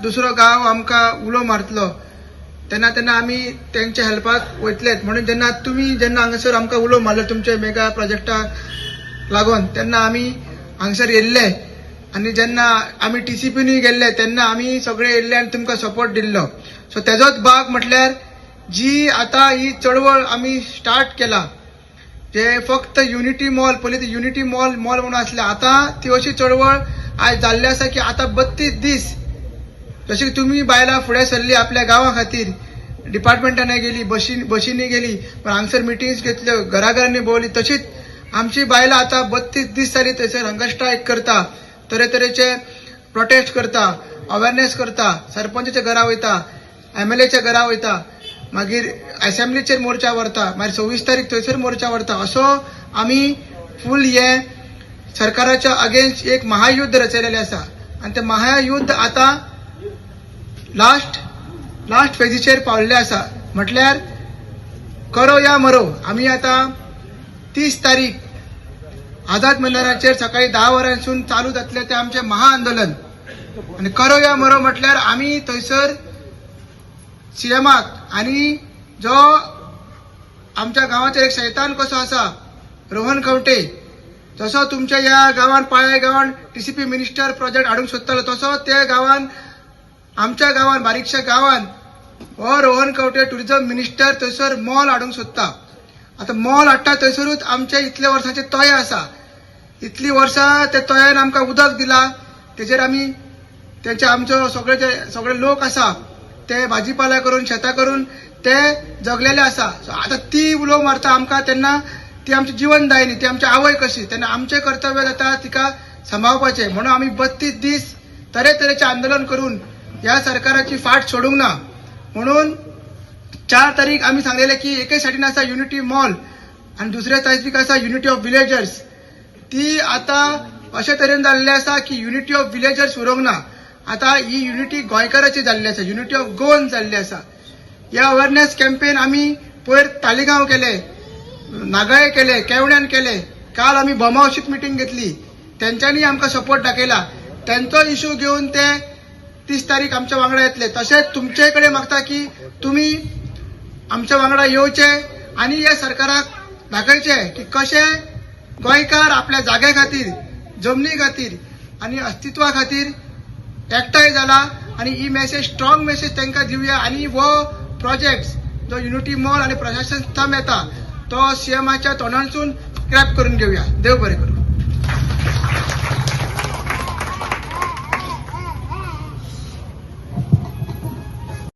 दुसरो गाव आमकां उलो मारतलो तेन्ना तेन्ना आमी तेंच्या हेल्पाक वयतलेत. म्हणून जेन्ना हांगासर आमकां उलो मारलो तुमच्या मेगा प्रोजेक्टाक लागून तेन्ना आमी हांगासर येयल्ले आनी जेन्ना आमी TCPनूय गेल्ले तेन्ना आमी सगळे येयल्ले आनी तुमकां सपोर्ट दिल्लो. सो तेजोच भाग म्हटल्यार जी आतां ही चळवळ आमी स्टार्ट केला जे फक्त युनिटी मॉल पयलीं युनिटी मॉल म्हणून आसलें आतां ती अशी चळवळ आज जाल्ली आसा की आतां 32 दीस जशी तुम्ही बायलां फुडें सरली आपल्या गांवा खातीर डिपार्टमेंटांनी गेली बशींनी गेली पण हांगासर मिटिंग्स घेतल्यो घराघरांनी भोंवली तशीच आमची बायलां आतां 32 दीस जाली थंयसर हांगा स्ट्रायक करता तरेतरेचे प्रोटेस्ट करता अवेरनेस करता सरपंचाच्या घरा वयता MLAच्या घरा वयता मागीर असेंब्लीचेर मोर्चा व्हरता मागीर 26 तारीख थंयसर मोर्चा व्हरता असो आमी फूल हे सरकाराच्या अगेन्स्ट एक महायुद्ध रचयलेलें आसा आनी तें महायुद्ध आतां लास्ट फेजीचेर पावल्लें आसा. म्हटल्यार करो या मरो आमी आतां 30 तारीख आझाद मैदानाचेर सकाळी 10 वरांसून चालू जातलें तें आमचें महाआंदोलन आनी करो या मरो म्हटल्यार आमी थंयसर सीएमाक आनी जो आमच्या गांवाचेर एक शैतान कसो आसा रोहन खंवटे जसो तुमच्या ह्या गांवांत पाळ्या गांवांत TCP मिनिस्टर प्रोजेक्ट हाडूंक सोदतालो तसो त्या गांवांत आमच्या गांवांत बारीकशा गांवांत हो रोहन खंवटे टुरिझम मिनिस्टर थंयसर मॉल हाडूंक सोदता. आतां मॉल हाडटा थंयसरूच आमचे इतले वर्सांचे तळे आसा इतली वर्सां त्या तळ्यान आमकां उदक दिलां तेजेर आमी तेंचे आमचो सगळे लोक आसा ते भाजीपाला करून शेतां करून ते जगलेले आसा. सो आतां ती उलो मारता आमकां तेन्ना ती आमची जीवनदायिनी ती आमची आवय कशी तेन्ना आमचें कर्तव्य जाता तिका सांबाळपाचें म्हणून आमी 32 दीस तरेतरेचें आंदोलन करून ह्या सरकाराची फाट सोडूंक ना. म्हणून 4 तारीख आमी सांगलेलें की एके सायडीन आसा युनिटी मॉल आनी दुसऱ्या सायडीक आसा युनिटी ऑफ विलेजर्स. ती आतां अशे तरेन जाल्लें आसा की युनिटी ऑफ विलेजर्स उरोंक ना आतां ही युनिटी गोंयकाराची जाल्ली आसा युनिटी ऑफ गोवन जाल्ली आसा. ह्या अवेरनेस कॅम्पेन आमी पयर तालिगांव केले नागाळे केले केवण्यान केले काल आमी बोमावशीत मिटींग घेतली तेंच्यांनी आमकां सपोर्ट दाखयला तेंचो इशू घेवन ते 30 तारीख आमच्या वांगडा येतले. तशेंच तुमचे कडेन मागता की तुमी आमच्या वांगडा येवचे आनी ह्या सरकाराक दाखयचे की कशे गोंयकार आपल्या जागे खातीर जमनी खातीर आनी अस्तित्वा खातीर एकठांय जाला आनी ही मेसेज स्ट्रॉंग मेसेज तांकां दिवया आनी हो प्रोजेक्ट जो युनिटी मॉल आनी प्रशासन थंब येता तो CMच्या तोंडांसून स्क्रॅप करून घेवया. देव बरें करूं.